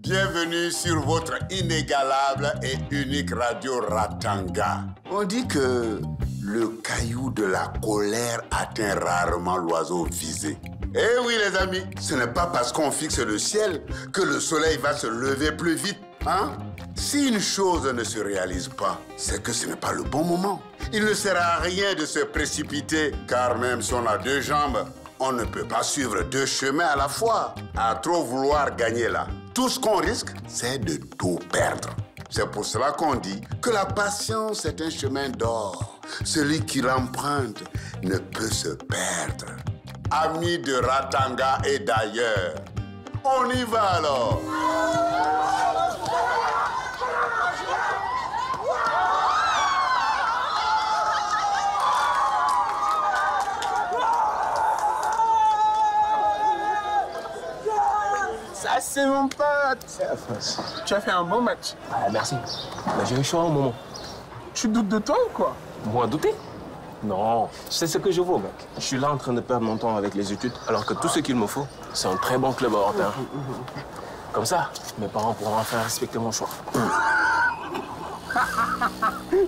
Bienvenue sur votre inégalable et unique radio Ratanga. On dit que le caillou de la colère atteint rarement l'oiseau visé. Eh oui les amis, ce n'est pas parce qu'on fixe le ciel que le soleil va se lever plus vite, hein? Si une chose ne se réalise pas, c'est que ce n'est pas le bon moment. Il ne sert à rien de se précipiter, car même si on a deux jambes, on ne peut pas suivre deux chemins à la fois. À trop vouloir gagner là, tout ce qu'on risque, c'est de tout perdre. C'est pour cela qu'on dit que la patience est un chemin d'or. Celui qui l'emprunte ne peut se perdre. Amis de Ratanga et d'ailleurs, on y va alors. Ça, c'est mon pote. C'est la France. Tu as fait un bon match. Ah, merci. Mais j'ai eu chaud à un moment. Tu doutes de toi ou quoi? Moi, douter? Non, c'est ce que je vaux, mec. Je suis là en train de perdre mon temps avec les études, alors que tout ce qu'il me faut, c'est un très bon club européen. Comme ça, mes parents pourront enfin respecter mon choix.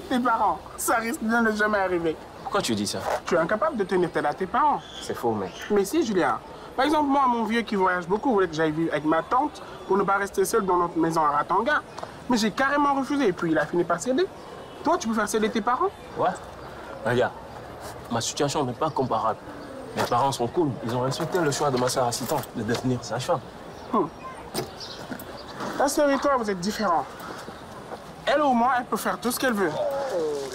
Tes parents, ça risque bien de jamais arriver. Pourquoi tu dis ça? Tu es incapable de tenir tête à tes parents. C'est faux, mec. Mais si, Julien. Par exemple, moi, mon vieux qui voyage beaucoup voulait que j'aille vivre avec ma tante pour ne pas rester seul dans notre maison à Ratanga. Mais j'ai carrément refusé et puis il a fini par céder. Toi, tu peux faire céder tes parents? Ouais. Regarde, ma situation n'est pas comparable. Mes parents sont cool. Ils ont respecté le choix de ma sœur assistante de devenir sage-femme. Ta sœur et toi, vous êtes différents. Elle, au moins, elle peut faire tout ce qu'elle veut.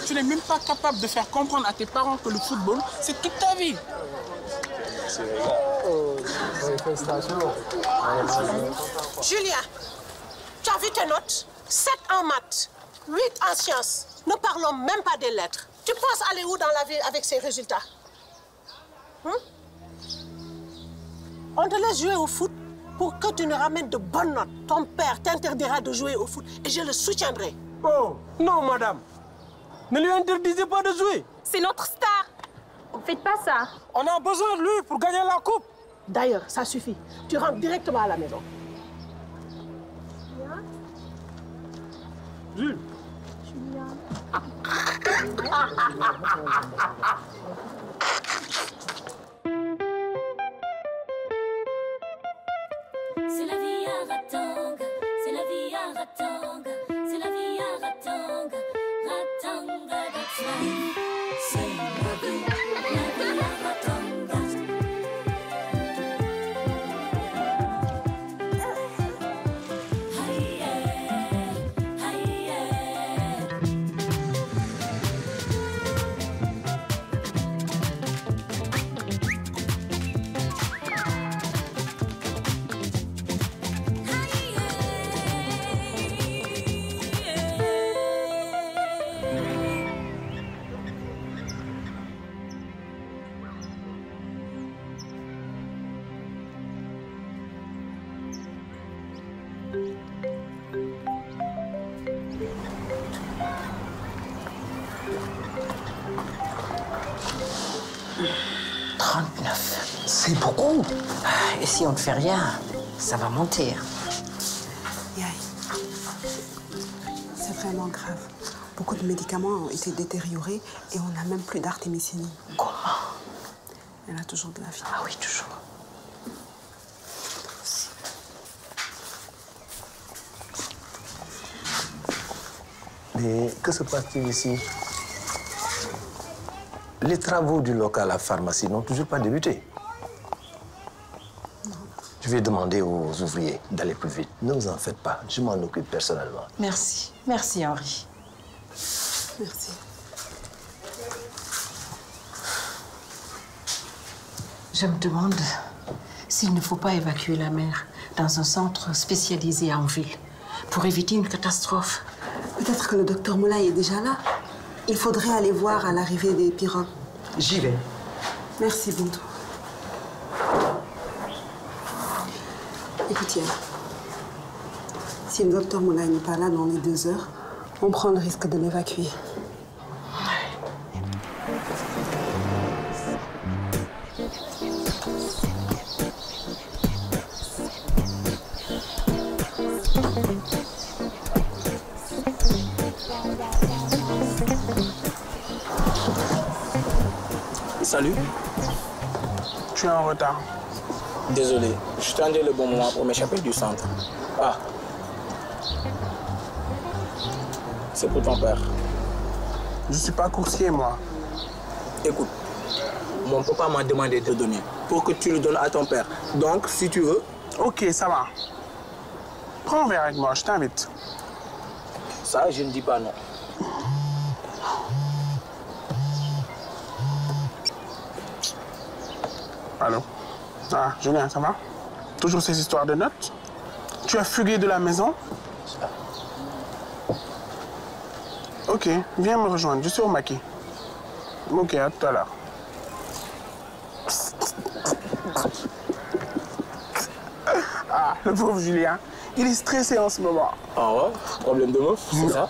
Tu n'es même pas capable de faire comprendre à tes parents que le football, c'est toute ta vie. Julia, tu as vu tes notes? 7 en maths, 8 en sciences. Ne parlons même pas des lettres. Tu penses aller où dans la vie avec ces résultats? On te laisse jouer au foot pour que tu nous ramènes de bonnes notes. Ton père t'interdira de jouer au foot et je le soutiendrai. Oh, non, madame. Ne lui interdisez pas de jouer. C'est notre star. Faites pas ça. On a besoin de lui pour gagner la coupe. D'ailleurs, ça suffit. Tu rentres directement à la maison. Jules. C'est la vie à Ratanga, c'est la vie à Ratanga, c'est la vie à Ratanga, Ratanga, that's life. C'est la vie à Ratanga. Aïe, aïe, C'est beaucoup. Et si on ne fait rien, ça va monter. Yaï, c'est vraiment grave. Beaucoup de médicaments ont été détériorés et on n'a même plus d'artémisinine. Comment? Elle a toujours de la vie. Ah oui, toujours. Mais que se passe-t-il ici? Les travaux du local à pharmacie n'ont toujours pas débuté. Non. Je vais demander aux ouvriers d'aller plus vite. Ne vous en faites pas, je m'en occupe personnellement. Merci. Merci, Henri. Merci. Je me demande s'il ne faut pas évacuer la mère dans un centre spécialisé en ville pour éviter une catastrophe. Peut-être que le docteur Moulay est déjà là. Il faudrait aller voir à l'arrivée des pirogues. J'y vais. Merci, Bintou. Écoute, Yael, si le docteur Moulay n'est pas là dans les 2 heures, on prend le risque de l'évacuer. Salut. Tu es en retard. Désolé, je tendais le bon moment pour m'échapper du centre. Ah. C'est pour ton père. Je suis pas coursier, moi. Écoute, mon papa m'a demandé de te donner pour que tu le donnes à ton père. Donc, si tu veux... Ok, ça va. Prends un verre avec moi, je t'invite. Ça, je ne dis pas non. Allô? Ah, Julien, ça va? Toujours ces histoires de notes? Tu as fugué de la maison? Ok, viens me rejoindre, je suis au maquis. Ok, à tout à l'heure. Ah, le pauvre Julien, il est stressé en ce moment. Ah ouais? Problème de meuf, c'est ça?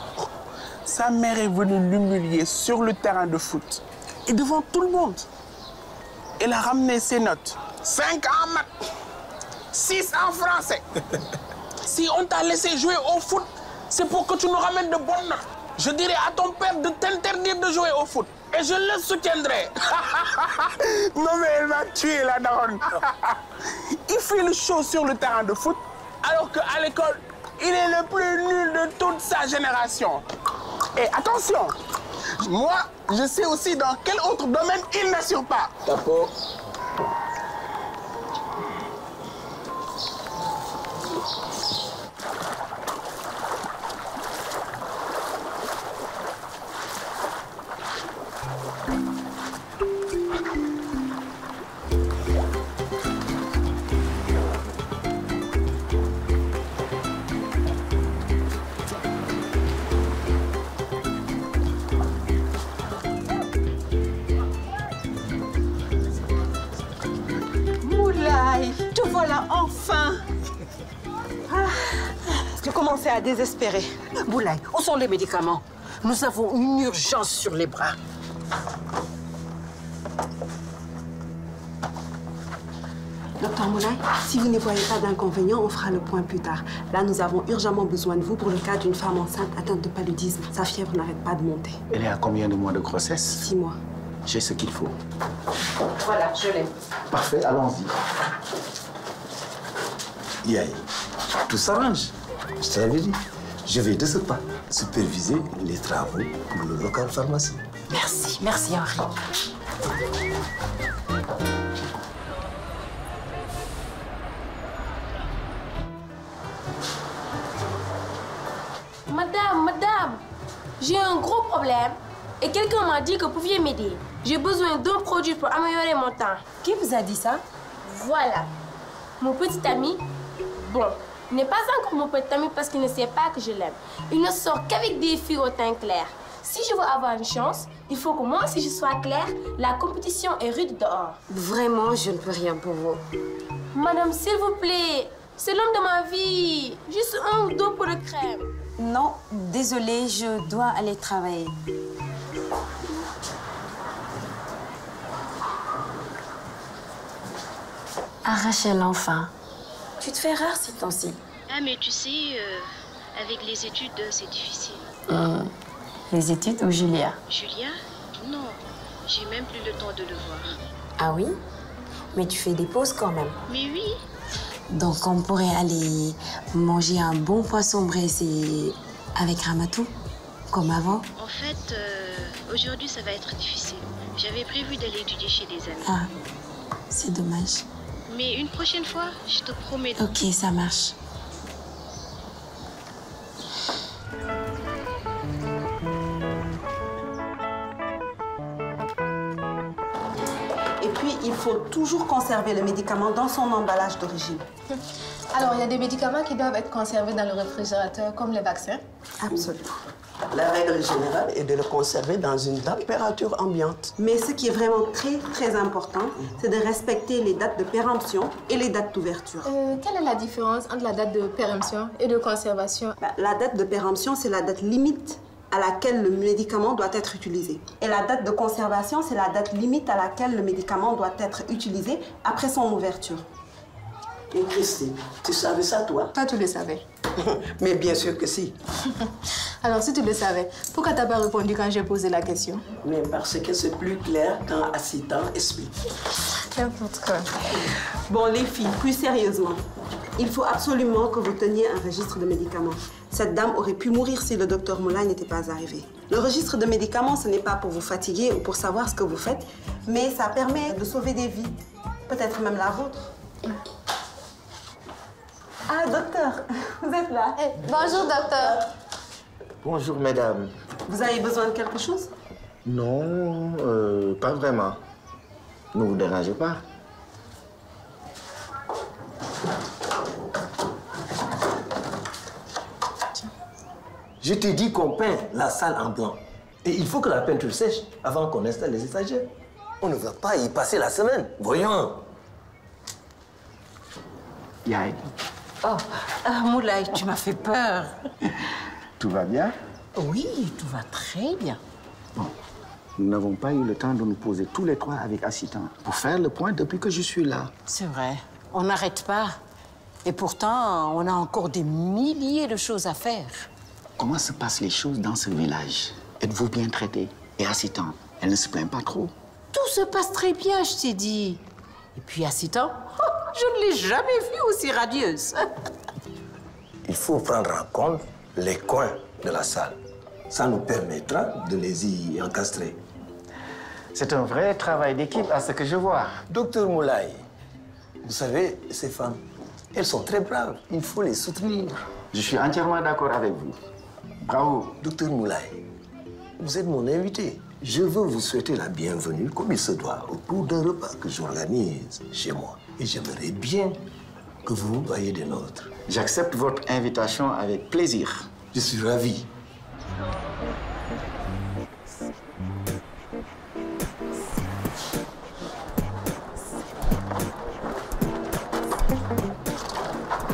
Sa mère est venue l'humilier sur le terrain de foot. Et devant tout le monde. Elle a ramené ses notes. 5 en maths, 6 en français. Si on t'a laissé jouer au foot, c'est pour que tu nous ramènes de bonnes notes. Je dirai à ton père de t'interdire de jouer au foot. Et je le soutiendrai. Non mais elle m'a tué la daronne. Il fait le show sur le terrain de foot, alors qu'à l'école, il est le plus nul de toute sa génération. Et attention, moi, je sais aussi dans quel autre domaine il n'assure pas. Tapo. Te voilà enfin. Je commençais à désespérer. Boulaye, où sont les médicaments? Nous avons une urgence sur les bras. Docteur Moulay, si vous ne voyez pas d'inconvénient, on fera le point plus tard. Là, nous avons urgemment besoin de vous pour le cas d'une femme enceinte atteinte de paludisme. Sa fièvre n'arrête pas de monter. Elle est à combien de mois de grossesse? 6 mois. J'ai ce qu'il faut. Voilà, je l'ai. Parfait, allons-y. Yaï, tout s'arrange. Je te l'avais dit. Je vais de ce pas superviser les travaux pour le local pharmacie. Merci, merci Henri. Madame, j'ai un gros problème et quelqu'un m'a dit que vous pouviez m'aider. J'ai besoin d'un produit pour améliorer mon temps. Qui vous a dit ça? Voilà. Mon petit ami, bon, il n'est pas encore mon petit ami parce qu'il ne sait pas que je l'aime. Il ne sort qu'avec des filles au teint clair. Si je veux avoir une chance, il faut que moi aussi je sois claire. La compétition est rude dehors. Vraiment, je ne peux rien pour vous. Madame, s'il vous plaît, c'est l'homme de ma vie. Juste 1 ou 2 pots de crème. Non, désolée, je dois aller travailler. Ah, Rachel, enfin. Tu te fais rare ces temps-ci. Ah, mais tu sais, avec les études, c'est difficile. Les études ou Julia? Julia? Non, j'ai même plus le temps de le voir. Ah oui? Mais tu fais des pauses quand même. Mais oui. Donc on pourrait aller manger un bon poisson braisé avec Ramatou, comme avant? En fait, aujourd'hui, ça va être difficile. J'avais prévu d'aller étudier chez des amis. Ah, c'est dommage. Mais une prochaine fois, je te promets. Ok, ça marche. Et puis, il faut toujours conserver le médicament dans son emballage d'origine. Alors, il y a des médicaments qui doivent être conservés dans le réfrigérateur, comme les vaccins? Absolument. La règle générale est de le conserver dans une température ambiante. Mais ce qui est vraiment très important, c'est de respecter les dates de péremption et les dates d'ouverture. Quelle est la différence entre la date de péremption et de conservation? La date de péremption, c'est la date limite à laquelle le médicament doit être utilisé. Et la date de conservation, c'est la date limite à laquelle le médicament doit être utilisé après son ouverture. Et Christine, tu savais ça, toi? Toi, tu le savais. Mais bien sûr que si. Alors, si tu le savais, pourquoi t'as pas répondu quand j'ai posé la question? Mais parce que c'est plus clair quand assistant explique. N'importe quoi. Bon, les filles, plus sérieusement, il faut absolument que vous teniez un registre de médicaments. Cette dame aurait pu mourir si le docteur Moulay n'était pas arrivé. Le registre de médicaments, ce n'est pas pour vous fatiguer ou pour savoir ce que vous faites, mais ça permet de sauver des vies. Peut-être même la vôtre. Ah, docteur, vous êtes là. Bonjour, docteur. Bonjour, mesdames. Vous avez besoin de quelque chose? Non, pas vraiment. Ne vous dérangez pas. Je t'ai dit qu'on peint la salle en blanc. Et il faut que la peinture sèche avant qu'on installe les étagères. On ne va pas y passer la semaine. Voyons. Yael. Oh, Moulay, tu m'as fait peur. Tout va bien? Oui, tout va très bien. Bon, nous n'avons pas eu le temps de nous poser tous les trois avec Assitan pour faire le point depuis que je suis là. C'est vrai, on n'arrête pas. Et pourtant, on a encore des milliers de choses à faire. Comment se passent les choses dans ce village? Êtes-vous bien traité? Et Assitan, elle ne se plaint pas trop? Tout se passe très bien, je t'ai dit. Et puis Assitan, je ne l'ai jamais vue aussi radieuse. Il faut prendre en compte les coins de la salle. Ça nous permettra de les y encastrer. C'est un vrai travail d'équipe à ce que je vois. Docteur Moulay, vous savez, ces femmes, elles sont très braves. Il faut les soutenir. Je suis entièrement d'accord avec vous. Bravo. Docteur Moulay, vous êtes mon invité. Je veux vous souhaiter la bienvenue, comme il se doit, au cours d'un repas que j'organise chez moi. Et j'aimerais bien que vous voyez des nôtres. J'accepte votre invitation avec plaisir. Je suis ravi.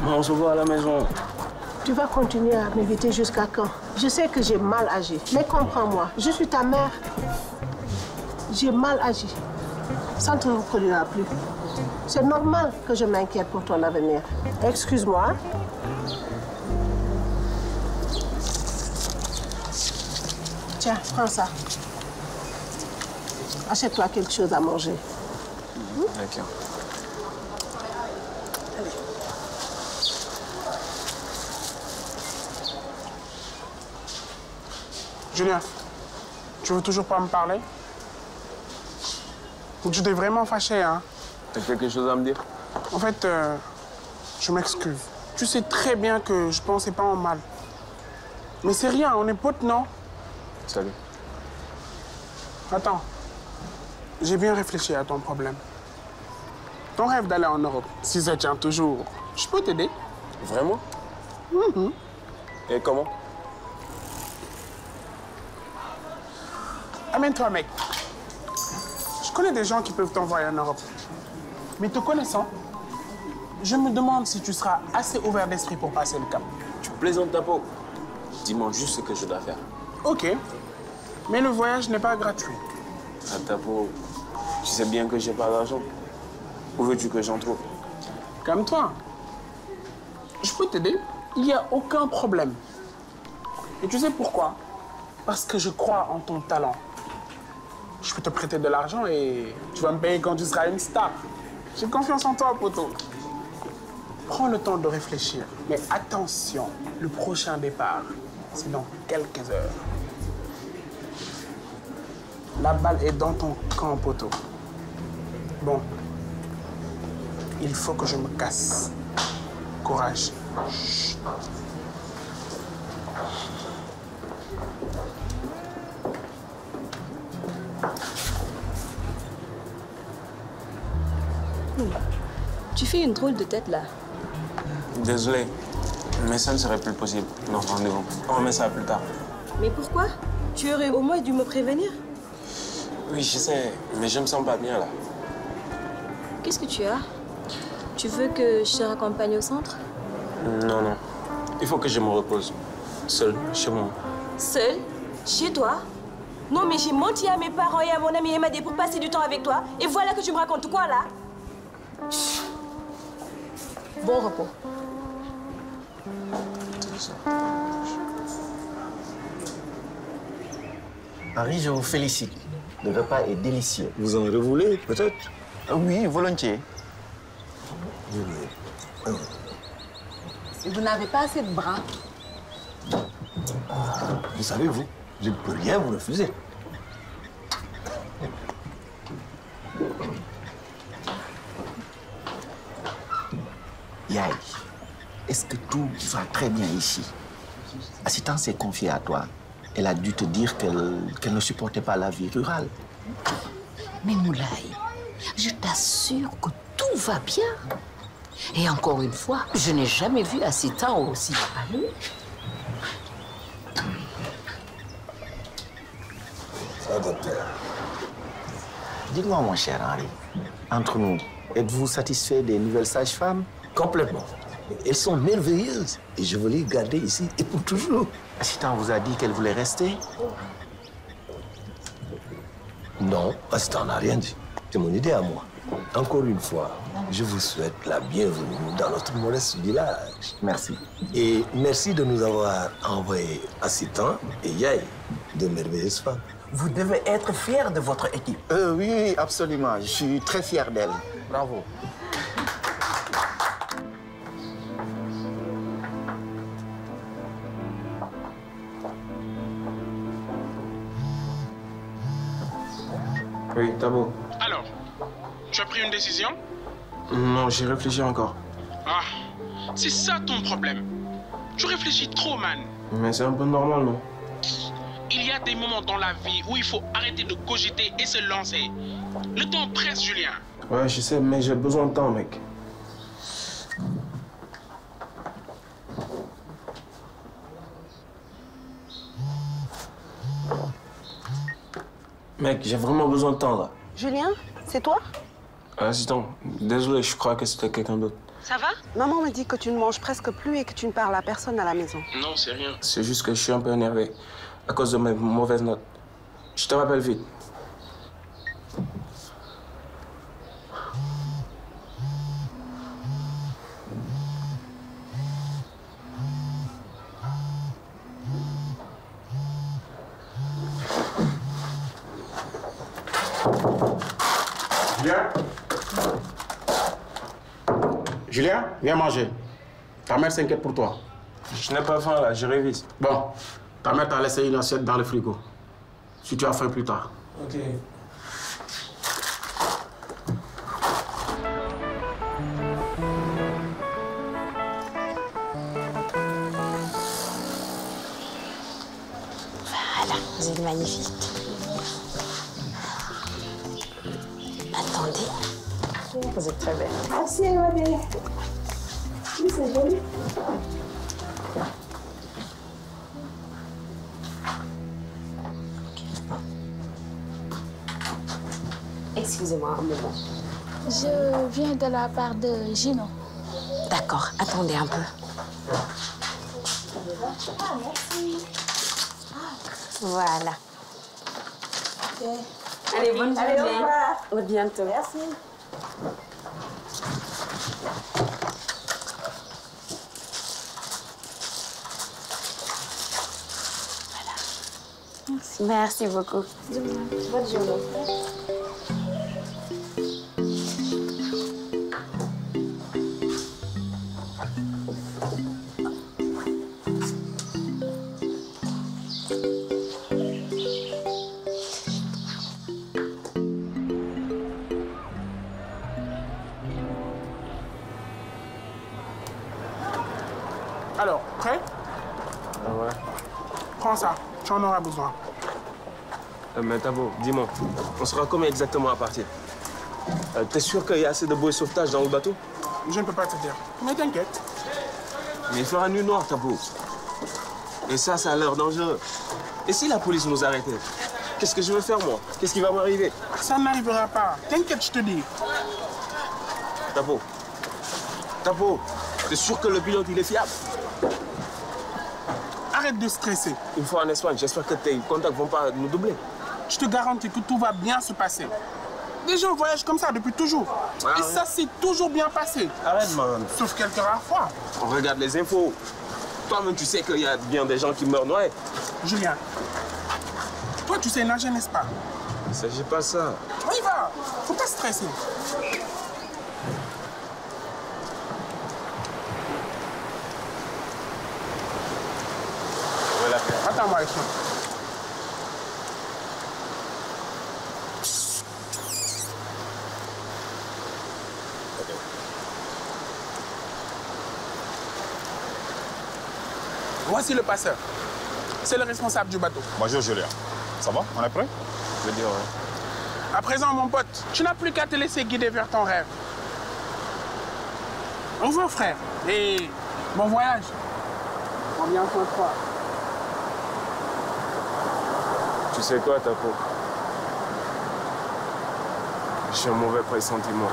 On se voit à la maison. Tu vas continuer à m'éviter jusqu'à quand? Je sais que j'ai mal agi, mais comprends-moi, je suis ta mère. J'ai mal agi. Ça ne te reproduira plus. C'est normal que je m'inquiète pour ton avenir. Excuse-moi. Tiens, prends ça. Achète-toi quelque chose à manger. D'accord. Julien, tu veux toujours pas me parler? Tu t'es vraiment fâché, hein? T'as quelque chose à me dire? En fait, je m'excuse. Tu sais très bien que je pensais pas en mal. Mais c'est rien, on est potes, non? Salut. Attends. J'ai bien réfléchi à ton problème. Ton rêve d'aller en Europe, si ça tient toujours, je peux t'aider. Vraiment? Et comment? Amène-toi, mec. Je connais des gens qui peuvent t'envoyer en Europe. Mais te connaissant, je me demande si tu seras assez ouvert d'esprit pour passer le cap. Tu plaisantes ta peau. Dis-moi juste ce que je dois faire. Ok. Mais le voyage n'est pas gratuit. À ta peau, tu sais bien que j'ai pas d'argent. Où veux-tu que j'en trouve? Calme-toi. Je peux t'aider. Il n'y a aucun problème. Et tu sais pourquoi? Parce que je crois en ton talent. Je peux te prêter de l'argent et tu vas me payer quand tu seras une star. J'ai confiance en toi, poto. Prends le temps de réfléchir. Mais attention, le prochain départ, c'est dans quelques heures. La balle est dans ton camp, poto. Bon. Il faut que je me casse. Courage. Chut. Tu fais une drôle de tête là. Désolé, mais ça ne serait plus possible, notre rendez-vous. On remet ça plus tard. Mais pourquoi? Tu aurais au moins dû me prévenir. Oui, je sais, mais je me sens pas bien là. Qu'est-ce que tu as? Tu veux que je te raccompagne au centre? Non, non. Il faut que je me repose. Seul, chez moi. Seul? Chez toi? Non, mais j'ai menti à mes parents et à mon ami Emadé pour passer du temps avec toi. Et voilà que tu me racontes quoi là? Bon repos. Henri, je vous félicite. Le repas est délicieux. Vous en revoulez, peut-être? Oui, volontiers. Et vous n'avez pas assez de bras. Vous savez, vous, je ne peux rien vous refuser. Yaï, est-ce que tout va très bien ici? Assistant s'est confiée à toi. Elle a dû te dire qu'elle ne supportait pas la vie rurale. Mais Moulay, je t'assure que tout va bien. Et encore une fois, je n'ai jamais vu Assistant aussi épanoui. Ça, docteur. Dites-moi, mon cher Henri, entre nous, êtes-vous satisfait des nouvelles sages-femmes? Complètement. Elles sont merveilleuses et je veux les garder ici et pour toujours. Assistant vous a dit qu'elle voulait rester? Non, Assistant n'a rien dit. C'est mon idée à moi. Encore une fois, je vous souhaite la bienvenue dans notre modeste village. Merci. Et merci de nous avoir envoyé Assistant et Yaï, de merveilleuses femmes. Vous devez être fier de votre équipe. Oui, absolument. Je suis très fier d'elle. Bravo. Oui, Tabo. Alors, tu as pris une décision? Non, j'y réfléchis encore. Ah, c'est ça ton problème. Tu réfléchis trop, man. Mais c'est un peu normal, non? Il y a des moments dans la vie où il faut arrêter de cogiter et se lancer. Le temps presse, Julien. Ouais, je sais, mais j'ai besoin de temps, mec. Mec, j'ai vraiment besoin de temps, là. Julien, c'est toi? Assistant, désolé, je crois que c'était quelqu'un d'autre. Ça va? Maman me dit que tu ne manges presque plus et que tu ne parles à personne à la maison. Non, c'est rien. C'est juste que je suis un peu énervé à cause de mes mauvaises notes. Je te rappelle vite. Julien? Julien, viens manger. Ta mère s'inquiète pour toi. Je n'ai pas faim, là, je révise. Bon, ta mère t'a laissé une assiette dans le frigo. Si tu as faim plus tard. Ok. Voilà, vous êtes magnifique. Attendez. Vous êtes très belle. Merci, Emmanuel. Oui, c'est joli. Excusez-moi un moment. Je viens de la part de Gino. D'accord, attendez un peu. Ah, merci. Voilà. Ok. Allez, bonne journée. Allez, au revoir. À bientôt. Merci. Merci beaucoup. Bonne journée. Alors, prêt? Ouais. Prends ça, tu en auras besoin. Mais Tabo, dis-moi, on sera combien exactement à partir? T'es sûr qu'il y a assez de bouées de sauvetage dans le bateau? Je ne peux pas te dire, mais t'inquiète. Mais il fera nuit noire, Tabo. Et ça a l'air dangereux. Et si la police nous arrêtait? Qu'est-ce que je vais faire, moi? Qu'est-ce qui va m'arriver? Ça n'arrivera pas. T'inquiète, je te dis. Tabo. Tabo, t'es sûr que le pilote, il est fiable? Arrête de stresser. Une fois en Espagne, j'espère que tes contacts vont pas nous doubler. Je te garantis que tout va bien se passer. Les gens voyagent comme ça depuis toujours. Et ça s'est toujours bien passé. Arrête, man. Sauf quelques rares fois. On regarde les infos. Toi-même, tu sais qu'il y a bien des gens qui meurent noyés. Julien, toi, tu sais nager, n'est-ce pas? Il ne s'agit pas de ça. On y va. Faut pas stresser. Voilà. Attends-moi ici. Voici le passeur. C'est le responsable du bateau. Bonjour Julien. Ça va? On est prêt? Je veux dire, ouais. À présent, mon pote, tu n'as plus qu'à te laisser guider vers ton rêve. Au revoir, frère. Et bon voyage. On vient encore toi. Tu sais quoi, Tapo? J'ai un mauvais pressentiment.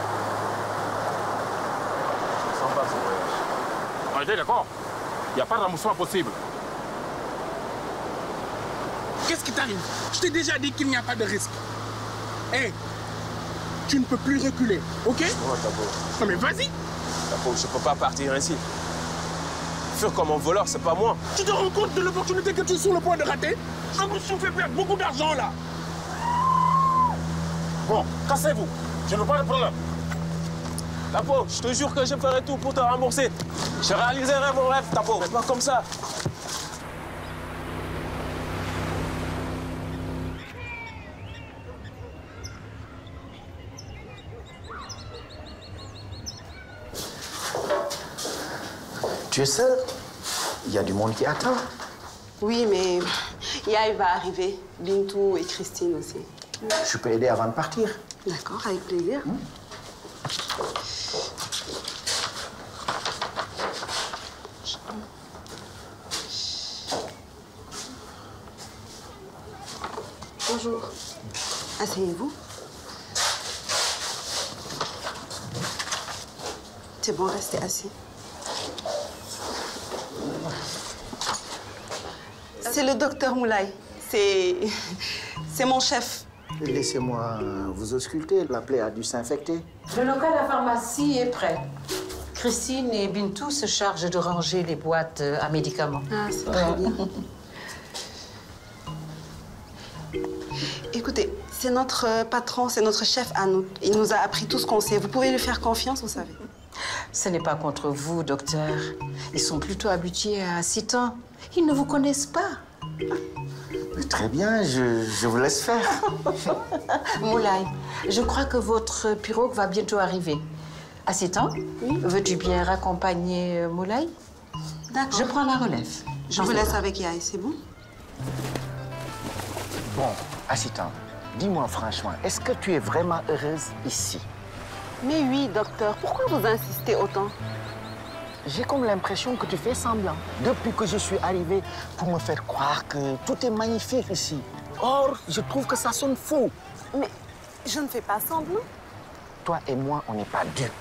Je sens pas ce voyage. On était d'accord. Il n'y a pas de remboursement possible. Qu'est-ce qui t'arrive? Je t'ai déjà dit qu'il n'y a pas de risque. Hé, tu ne peux plus reculer, ok? Non, Tapo. Non mais vas-y. Tapo, je peux pas partir ainsi. Fuir comme un voleur, c'est pas moi. Tu te rends compte de l'opportunité que tu es sur le point de rater? En plus, tu me fais perdre beaucoup d'argent là. Bon, cassez-vous. Je n'ai pas de problème. Tapo, je te jure que je ferai tout pour te rembourser. Je réaliserai mon rêve, Tapo. Fais pas comme ça. Tu es seule? Il y a du monde qui attend. Oui, mais Yael va arriver. Bintou et Christine aussi. Je peux aider avant de partir. D'accord, avec plaisir. Bonjour. Asseyez-vous. C'est bon, restez assis. C'est le docteur Moulay. C'est mon chef. Laissez-moi vous ausculter. La plaie a dû s'infecter. Le local à pharmacie est prêt. Christine et Bintou se chargent de ranger les boîtes à médicaments. Ah, c'est très bien. Écoutez, c'est notre patron, c'est notre chef à nous. Il nous a appris tout ce qu'on sait. Vous pouvez lui faire confiance, vous savez. Ce n'est pas contre vous, docteur. Ils sont plutôt habitués à Citan. Ils ne vous connaissent pas. Très bien, je vous laisse faire. Moulay, je crois que votre pirogue va bientôt arriver. À Citan, veux-tu bien raccompagner Moulay? D'accord. Je prends la relève. Je vous laisse avec Yael, c'est bon? Bon, Assitan, dis-moi franchement, est-ce que tu es vraiment heureuse ici? Mais oui, docteur. Pourquoi vous insistez autant? J'ai comme l'impression que tu fais semblant. Depuis que je suis arrivée pour me faire croire que tout est magnifique ici. Or, je trouve que ça sonne faux. Mais je ne fais pas semblant. Toi et moi, on n'est pas dupes.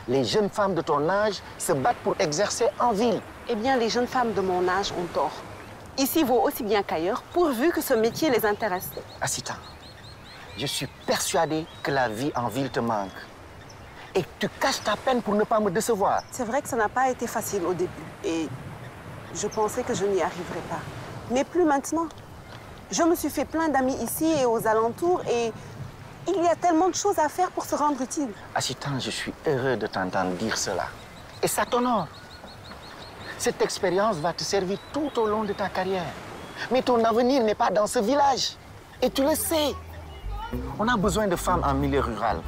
Les jeunes femmes de ton âge se battent pour exercer en ville. Eh bien, les jeunes femmes de mon âge ont tort. Ici vaut aussi bien qu'ailleurs, pourvu que ce métier les intéresse. Assita, je suis persuadée que la vie en ville te manque. Et tu caches ta peine pour ne pas me décevoir. C'est vrai que ça n'a pas été facile au début. Et je pensais que je n'y arriverais pas. Mais plus maintenant. Je me suis fait plein d'amis ici et aux alentours et il y a tellement de choses à faire pour se rendre utile. Assita, je suis heureux de t'entendre dire cela. Et ça t'honore. Cette expérience va te servir tout au long de ta carrière. Mais ton avenir n'est pas dans ce village. Et tu le sais. On a besoin de femmes en milieu rural.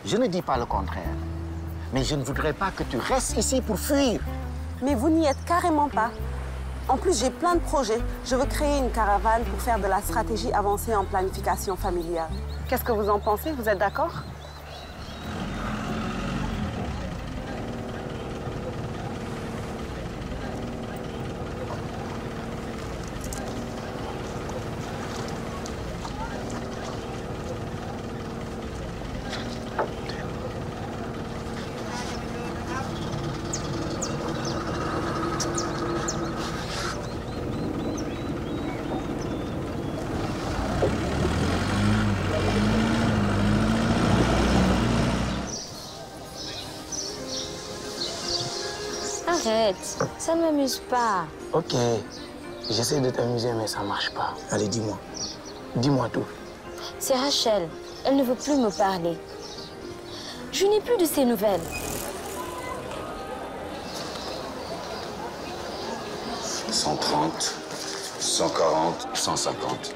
Je ne dis pas le contraire. Mais je ne voudrais pas que tu restes ici pour fuir. Mais vous n'y êtes carrément pas. En plus, j'ai plein de projets. Je veux créer une caravane pour faire de la stratégie avancée en planification familiale. Qu'est-ce que vous en pensez? Vous êtes d'accord? Arrête, ça ne m'amuse pas. Ok, j'essaie de t'amuser, mais ça marche pas. Allez, dis-moi. Dis-moi tout. C'est Rachel. Elle ne veut plus me parler. Je n'ai plus de ses nouvelles. 130, 140, 150.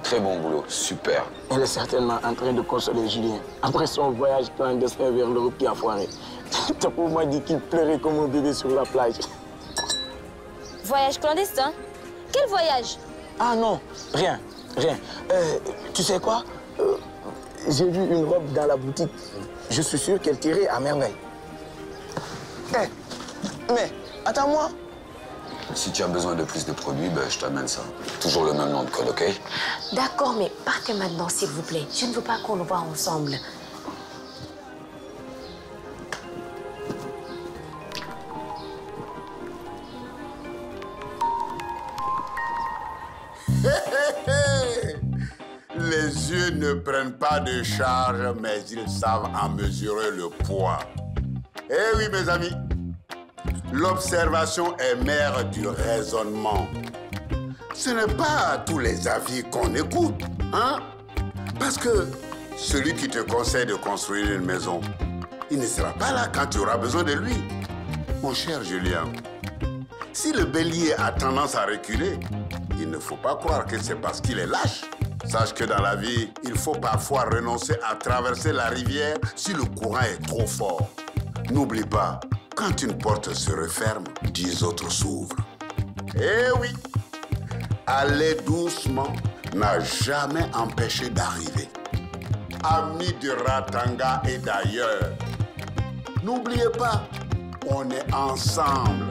Très bon boulot, super. Elle est certainement en train de consoler Julien. Après son voyage clandestin vers l'Europe qui a foiré. Ton pauvre m'a dit qu'il pleurait comme un bébé sur la plage. Voyage clandestin? Quel voyage? Ah non, rien. Tu sais quoi? J'ai vu une robe dans la boutique. Je suis sûr qu'elle tirait à merveille. Mais attends-moi. Si tu as besoin de plus de produits, ben, je t'amène ça. Toujours le même nom de code, ok? D'accord, mais partez maintenant, s'il vous plaît. Je ne veux pas qu'on nous voit ensemble. Les yeux ne prennent pas de charge, mais ils savent en mesurer le poids. Eh oui, mes amis, l'observation est mère du raisonnement. Ce n'est pas tous les avis qu'on écoute, hein? Parce que celui qui te conseille de construire une maison, il ne sera pas là quand tu auras besoin de lui. Mon cher Julien, si le bélier a tendance à reculer, il ne faut pas croire que c'est parce qu'il est lâche. Sache que dans la vie, il faut parfois renoncer à traverser la rivière si le courant est trop fort. N'oublie pas, quand une porte se referme, 10 autres s'ouvrent. Eh oui, aller doucement n'a jamais empêché d'arriver. Amis de Ratanga et d'ailleurs, n'oubliez pas, on est ensemble.